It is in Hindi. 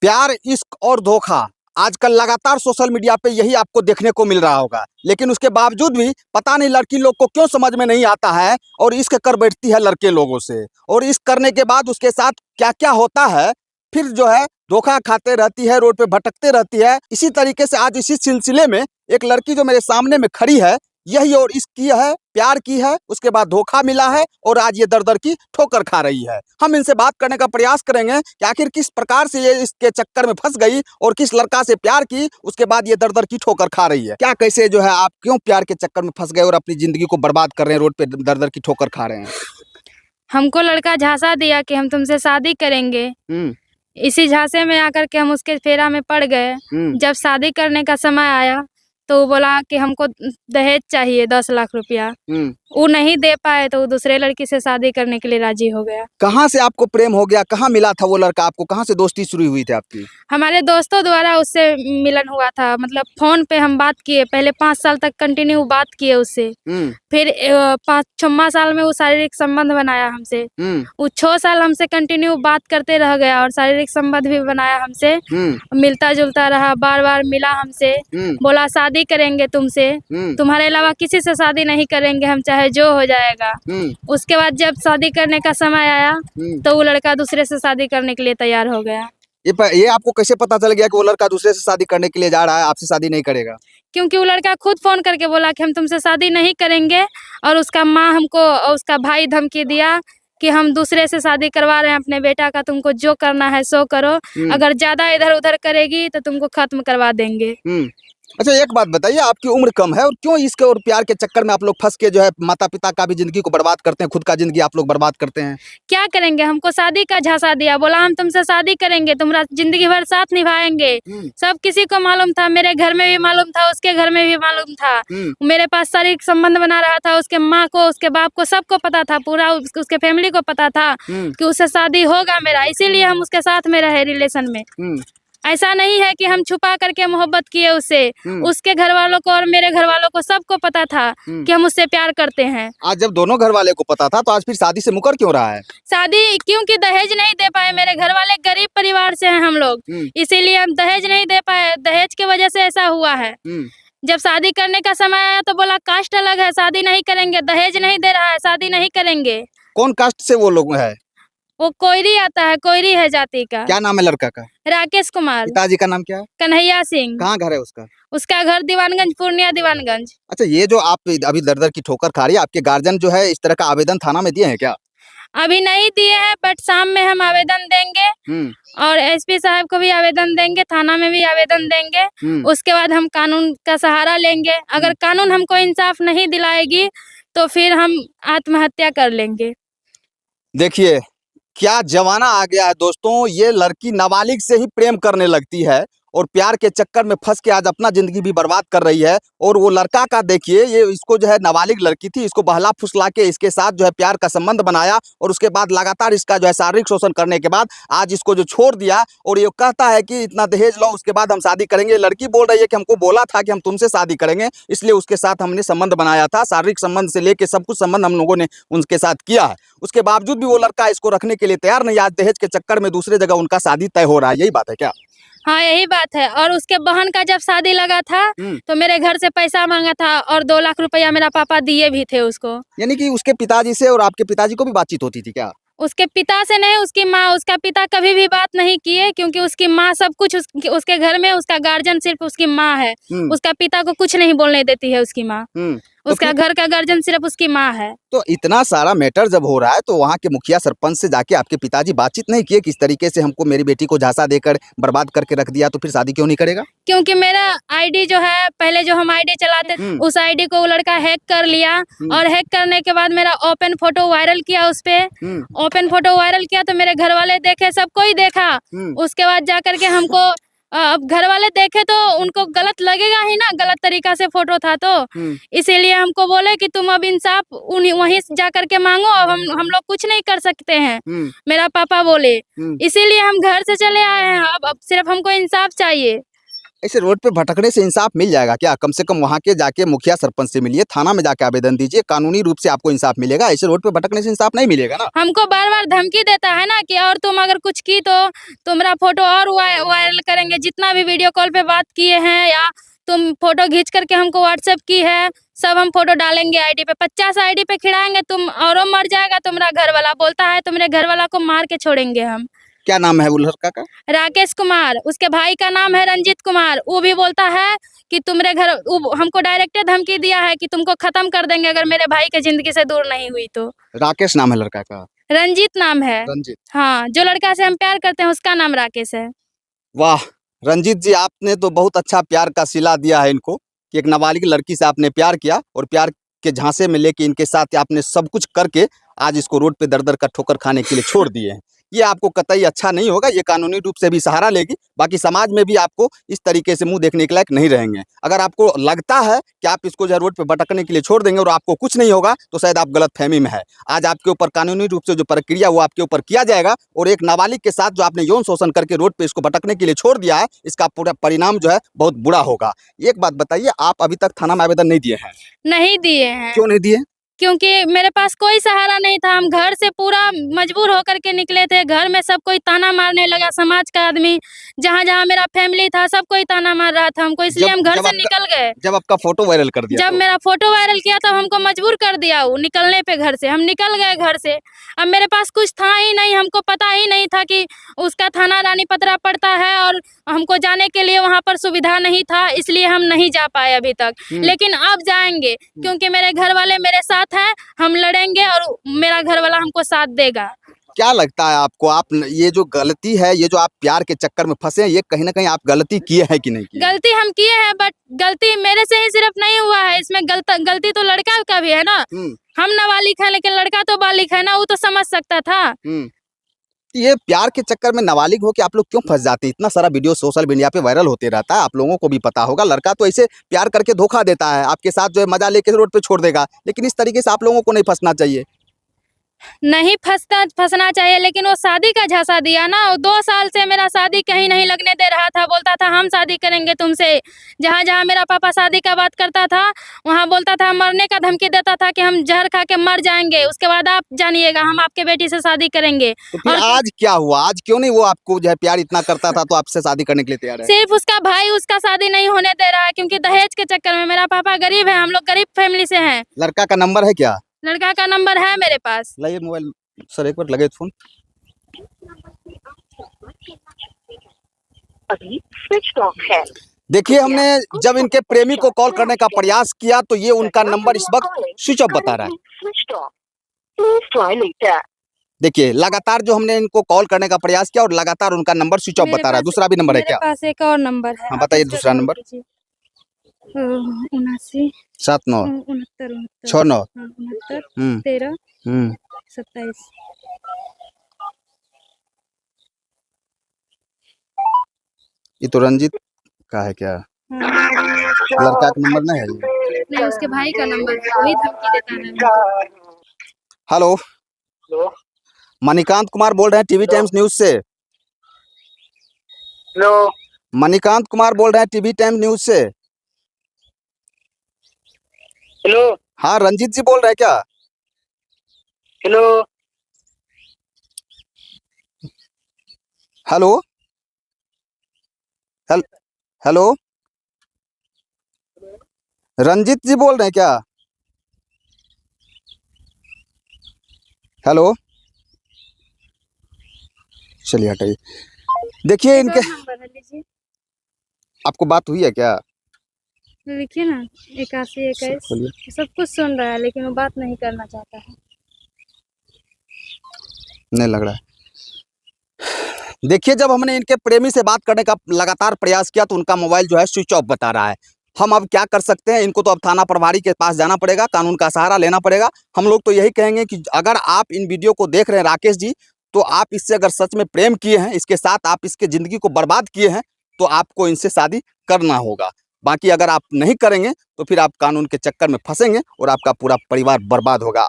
प्यार, इश्क और धोखा आजकल लगातार सोशल मीडिया पे यही आपको देखने को मिल रहा होगा। लेकिन उसके बावजूद भी पता नहीं लड़की लोग को क्यों समझ में नहीं आता है और इश्क कर बैठती है लड़के लोगों से। और इश्क करने के बाद उसके साथ क्या क्या होता है, फिर जो है धोखा खाते रहती है, रोड पे भटकते रहती है। इसी तरीके से आज इसी सिलसिले में एक लड़की जो मेरे सामने में खड़ी है, यही और इश्क की है, प्यार की है, उसके बाद धोखा मिला है और आज ये दर दर की ठोकर खा रही है। हम इनसे बात करने का प्रयास करेंगे कि आखिर किस प्रकार से ये इसके चक्कर में फंस गई और किस लड़का से प्यार की, उसके बाद ये दर दर की ठोकर खा रही है। क्या कैसे जो है आप क्यों प्यार के चक्कर में फंस गए और अपनी जिंदगी को बर्बाद कर रहे हैं, रोड पे दर दर की ठोकर खा रहे हैं? हमको लड़का झांसा दिया कि हम तुमसे शादी करेंगे। इसी झांसे में आकर के हम उसके फेरा में पड़ गए। जब शादी करने का समय आया तो वो बोला कि हमको दहेज चाहिए 10 लाख रुपया। वो नहीं दे पाए तो वो दूसरे लड़की से शादी करने के लिए राजी हो गया। कहाँ से आपको प्रेम हो गया, कहाँ मिला था वो लड़का आपको, कहाँ से दोस्ती शुरू हुई थी आपकी? हमारे दोस्तों द्वारा उससे मिलन हुआ था। मतलब फोन पे हम बात किए, पहले 5 साल तक कंटिन्यू बात किए उससे। फिर 5-6वां साल में वो शारीरिक संबंध बनाया हमसे। वो 6 साल हमसे कंटिन्यू बात करते रह गया और शारीरिक संबंध भी बनाया हमसे। मिलता जुलता रहा, बार बार मिला हमसे, बोला शादी करेंगे तुमसे, तुम्हारे अलावा किसी से शादी नहीं करेंगे हम, चाहे जो हो जाएगा। उसके बाद जब शादी करने का समय आया तो वो लड़का दूसरे से शादी करने के लिए तैयार हो गया। ये आपको कैसे पता चल गया कि वो लड़का दूसरे से शादी करने के लिए जा रहा है, आपसे शादी नहीं करेगा? क्योंकि वो लड़का खुद फोन करके बोला कि हम तुमसे शादी नहीं करेंगे और उसका माँ हमको और उसका भाई धमकी दिया कि हम दूसरे से शादी करवा रहे हैं अपने बेटा का, तुमको जो करना है सो करो, अगर ज्यादा इधर उधर करेगी तो तुमको खत्म करवा देंगे। अच्छा, एक बात बताइए, आपकी उम्र कम है और क्यों इसके और प्यार के चक्कर में आप लोग फंस के जो है माता पिता का भी जिंदगी को बर्बाद करते हैं, खुद का जिंदगी आप लोग बर्बाद करते हैं? क्या करेंगे, हमको शादी का झांसा दिया, बोला हम तुमसे शादी करेंगे, तुम्हारा जिंदगी भर साथ निभाएंगे। सब किसी को मालूम था, मेरे घर में भी मालूम था, उसके घर में भी मालूम था। मेरे पास शारीरिक संबंध बना रहा था, उसके माँ को, उसके बाप को, सबको पता था, पूरा उसके फैमिली को पता था कि उससे शादी होगा मेरा। इसीलिए हम उसके साथ में रहे रिलेशन में। ऐसा नहीं है कि हम छुपा करके मोहब्बत किए उससे। उसके घर वालों को और मेरे घर वालों को सबको पता था कि हम उससे प्यार करते हैं। आज जब दोनों घर वाले को पता था तो आज फिर शादी से मुकर क्यों रहा है? शादी क्योंकि दहेज नहीं दे पाए, मेरे घर वाले गरीब परिवार से हैं हम लोग, इसीलिए हम दहेज नहीं दे पाए। दहेज की वजह से ऐसा हुआ है। जब शादी करने का समय आया तो बोला कास्ट अलग है, शादी नहीं करेंगे, दहेज नहीं दे रहा है, शादी नहीं करेंगे। कौन कास्ट से वो लोग है? वो कोयरी आता है, कोयरी है जाति का। क्या नाम है लड़का का? राकेश कुमार। पिताजी का नाम क्या है? कन्हैया सिंह। कहाँ घर है उसका? उसका घर दीवानगंज, पूर्णिया दीवानगंज। अच्छा, ये जो आप अभी दर दर की ठोकर खा रही है, आपके गार्जियन जो है इस तरह का आवेदन थाना में दिए हैं क्या? अभी नहीं दिए हैं, बट शाम में हम आवेदन देंगे और एसपी साहब को भी आवेदन देंगे, थाना में भी आवेदन देंगे। उसके बाद हम कानून का सहारा लेंगे। अगर कानून हमको इंसाफ नहीं दिलाएगी तो फिर हम आत्महत्या कर लेंगे। देखिए क्या जमाना आ गया है दोस्तों, ये लड़की नाबालिग से ही प्रेम करने लगती है और प्यार के चक्कर में फंस के आज अपना जिंदगी भी बर्बाद कर रही है। और वो लड़का का देखिए, ये इसको जो है नाबालिग लड़की थी, इसको बहला फुसला के इसके साथ जो है प्यार का संबंध बनाया और उसके बाद लगातार इसका जो है शारीरिक शोषण करने के बाद आज इसको जो छोड़ दिया और ये कहता है कि इतना दहेज लो, उसके बाद हम शादी करेंगे। लड़की बोल रही है कि हमको बोला था कि हम तुमसे शादी करेंगे, इसलिए उसके साथ हमने संबंध बनाया था, शारीरिक संबंध से लेके सब कुछ संबंध हम लोगों ने उनके साथ किया है। उसके बावजूद भी वो लड़का इसको रखने के लिए तैयार नहीं। आज दहेज के चक्कर में दूसरे जगह उनका शादी तय हो रहा है, यही बात है क्या? हाँ, यही बात है। और उसके बहन का जब शादी लगा था तो मेरे घर से पैसा मांगा था और 2 लाख रुपया मेरा पापा दिए भी थे उसको। यानी कि उसके पिताजी से और आपके पिताजी को भी बातचीत होती थी क्या? उसके पिता से नहीं, उसकी माँ। उसका पिता कभी भी बात नहीं किए क्योंकि उसकी माँ सब कुछ उसके घर में, उसका गार्जियन सिर्फ उसकी माँ है। उसका पिता को कुछ नहीं बोलने देती है उसकी माँ। उसका घर का गार्जियन सिर्फ उसकी माँ है। तो इतना सारा मैटर जब हो रहा है तो वहाँ के मुखिया सरपंच से जाके आपके पिताजी बातचीत नहीं किए किस तरीके से हमको मेरी बेटी को झांसा देकर बर्बाद करके रख दिया, तो फिर शादी क्यों नहीं करेगा? क्योंकि मेरा आईडी जो है, पहले जो हम आईडी चलाते उस आईडी को वो लड़का हैक कर लिया और हैक करने के बाद मेरा ओपन फोटो वायरल किया। उस पे ओपन फोटो वायरल किया तो मेरे घर वाले देखे, सबको ही देखा। उसके बाद जाकर के हमको अब घर वाले देखे तो उनको गलत लगेगा ही ना, गलत तरीका से फोटो था तो इसीलिए हमको बोले कि तुम अब इंसाफ वहीं जा करके मांगो, अब हम लोग कुछ नहीं कर सकते हैं, मेरा पापा बोले। इसीलिए हम घर से चले आए हैं। अब सिर्फ हमको इंसाफ चाहिए। ऐसे रोड पे भटकने से इंसाफ मिल जाएगा क्या? कम से कम वहाँ के जाके मुखिया सरपंच से मिलिए, थाना में जाके आवेदन दीजिए, कानूनी रूप से आपको इंसाफ मिलेगा। ऐसे रोड पे भटकने से इंसाफ नहीं मिलेगा ना। हमको बार-बार धमकी देता है ना कि और तुम अगर कुछ की तो तुम्हारा फोटो और वायरल करेंगे। जितना भी वीडियो कॉल पे बात किए हैं या तुम फोटो खींच करके हमको व्हाट्सएप की है, सब हम फोटो डालेंगे आईडी पे। 50 आईडी पे खिड़ाएंगे तुम, औरों मर जाएगा तुम्हारा घर वाला। बोलता है तुम्हारे घर वाला को मार के छोड़ेंगे हम। क्या नाम है वो लड़का का? राकेश कुमार, उसके भाई का नाम है रंजीत कुमार। वो भी बोलता है कि तुम्हारे घर, वो हमको डायरेक्ट धमकी दिया है कि तुमको खत्म कर देंगे अगर मेरे भाई के जिंदगी से दूर नहीं हुई तो। राकेश नाम है लड़का का? रंजीत नाम है। रंजीत। हाँ, जो लड़का से हम प्यार करते हैं उसका नाम राकेश है। वाह रंजीत जी, आपने तो बहुत अच्छा प्यार का सिला दिया है इनको कि एक नाबालिग लड़की से आपने प्यार किया और प्यार के झांसे में लेके इनके साथ आपने सब कुछ करके आज इसको रोड पे दर-दर का ठोकर खाने के लिए छोड़ दिए हैं। ये आपको कतई अच्छा नहीं होगा। ये कानूनी रूप से भी सहारा लेगी, बाकी समाज में भी आपको इस तरीके से मुंह देखने के लायक नहीं रहेंगे। अगर आपको लगता है कि आप इसको जो है रोड पे भटकने के लिए छोड़ देंगे और आपको कुछ नहीं होगा तो शायद आप गलतफहमी में है। आज आपके ऊपर कानूनी रूप से जो प्रक्रिया वो आपके ऊपर किया जाएगा और एक नाबालिग के साथ जो आपने यौन शोषण करके रोड पे इसको भटकने के लिए छोड़ दिया है, इसका पूरा परिणाम जो है बहुत बुरा होगा। एक बात बताइए, आप अभी तक थाना में आवेदन नहीं दिए हैं? नहीं दिए हैं। क्यों नहीं दिए? क्योंकि मेरे पास कोई सहारा नहीं था। हम घर से पूरा मजबूर होकर के निकले थे। घर में सब कोई ताना मारने लगा, समाज का आदमी, जहाँ-जहाँ मेरा फैमिली था सब कोई ताना मार रहा था हमको, इसलिए हम घर से निकल गए। जब आपका फोटो वायरल कर दिया जब तो? मेरा फोटो वायरल किया तब हमको मजबूर कर दिया वो निकलने पे घर से। हम निकल गए घर से। अब मेरे पास कुछ था ही नहीं, हमको पता ही नहीं था कि उसका थाना रानी पतरा पड़ता है और हमको जाने के लिए वहाँ पर सुविधा नहीं था, इसलिए हम नहीं जा पाए अभी तक। लेकिन अब जाएंगे क्योंकि मेरे घर वाले मेरे साथ हैं, हम लड़ेंगे और मेरा घर वाला हमको साथ देगा। क्या लगता है आपको, आप ये जो गलती है, ये जो आप प्यार के चक्कर में फंसे हैं, ये कहीं ना कहीं आप गलती किए हैं कि नहीं किए? गलती हम किए हैं, बट गलती मेरे से ही सिर्फ नहीं हुआ है, इसमें गलती तो लड़का का भी है ना। हम नाबालिग हैं लेकिन लड़का तो बालिग है ना, वो तो समझ सकता था। ये प्यार के चक्कर में नाबालिग हो के आप लोग क्यों फंस जाते हैं? इतना सारा वीडियो सोशल मीडिया पे वायरल होते रहता है, आप लोगों को भी पता होगा। लड़का तो ऐसे प्यार करके धोखा देता है, आपके साथ जो है मजा लेके रोड पे छोड़ देगा, लेकिन इस तरीके से आप लोगों को नहीं फंसना चाहिए। नहीं फंसना चाहिए, लेकिन वो शादी का झांसा दिया ना। 2 साल से मेरा शादी कहीं नहीं लगने दे रहा था। बोलता था हम शादी करेंगे तुमसे। जहाँ मेरा पापा शादी का बात करता था वहाँ बोलता था, मरने का धमकी देता था कि हम जहर खा के मर जाएंगे, उसके बाद आप जानिएगा हम आपके बेटी से शादी करेंगे। तो फिर आज क्या हुआ? आज क्यों नहीं वो आपको जो है प्यार इतना करता था तो आपसे शादी करने के लिए तैयार है? सिर्फ उसका भाई उसका शादी नहीं होने दे रहा है क्योंकि दहेज के चक्कर में। मेरा पापा गरीब है, हम लोग गरीब फैमिली से हैं। लड़का का नंबर है क्या? लड़का का नंबर है मेरे पास। लाइए मोबाइल सर, एक बार लगे फोन। अभी स्विच ऑफ है। देखिए, हमने जब इनके प्रेमी को कॉल करने का प्रयास किया तो ये उनका नंबर इस वक्त स्विच ऑफ बता रहा है। देखिए, लगातार जो हमने इनको कॉल करने का प्रयास किया और लगातार उनका नंबर स्विच ऑफ बता रहा है। दूसरा भी नंबर है क्या? मेरे पास एक और नंबर है। हाँ बताइए दूसरा नंबर। 79 79 69 69 69 13 27। ये तो रंजीत का है क्या? लड़का का नंबर नहीं है ये? नहीं, उसके भाई का नंबर है, वही धमकी देता है। हेलो, मणिकांत कुमार बोल रहे हैं टीवी टाइम्स न्यूज से। हेलो, मणिकांत कुमार बोल रहे हैं टीवी टाइम्स न्यूज से। हेलो, हाँ रंजीत जी बोल रहे हैं क्या? हेलो, हेलो हेलो, रंजीत जी बोल रहे हैं क्या? हेलो, चलिए हटाइए। देखिए इनके, आपको बात हुई है क्या? लिखिए ना 81 21। सब कुछ सुन रहा है लेकिन वो बात नहीं करना चाहता है। नहीं लग रहा है। देखिए, जब हमने इनके प्रेमी से बात करने का लगातार प्रयास किया तो उनका मोबाइल जो है स्विच ऑफ बता रहा है। हम अब क्या कर सकते हैं? इनको तो अब थाना प्रभारी के पास जाना पड़ेगा, कानून का सहारा लेना पड़ेगा। हम लोग तो यही कहेंगे कि अगर आप इन वीडियो को देख रहे हैं राकेश जी, तो आप इससे अगर सच में प्रेम किए हैं, इसके साथ आप इसके ज़िंदगी को बर्बाद किए हैं, तो आपको इनसे शादी करना होगा। बाकी अगर आप नहीं करेंगे तो फिर आप कानून के चक्कर में फंसेंगे और आपका पूरा परिवार बर्बाद होगा।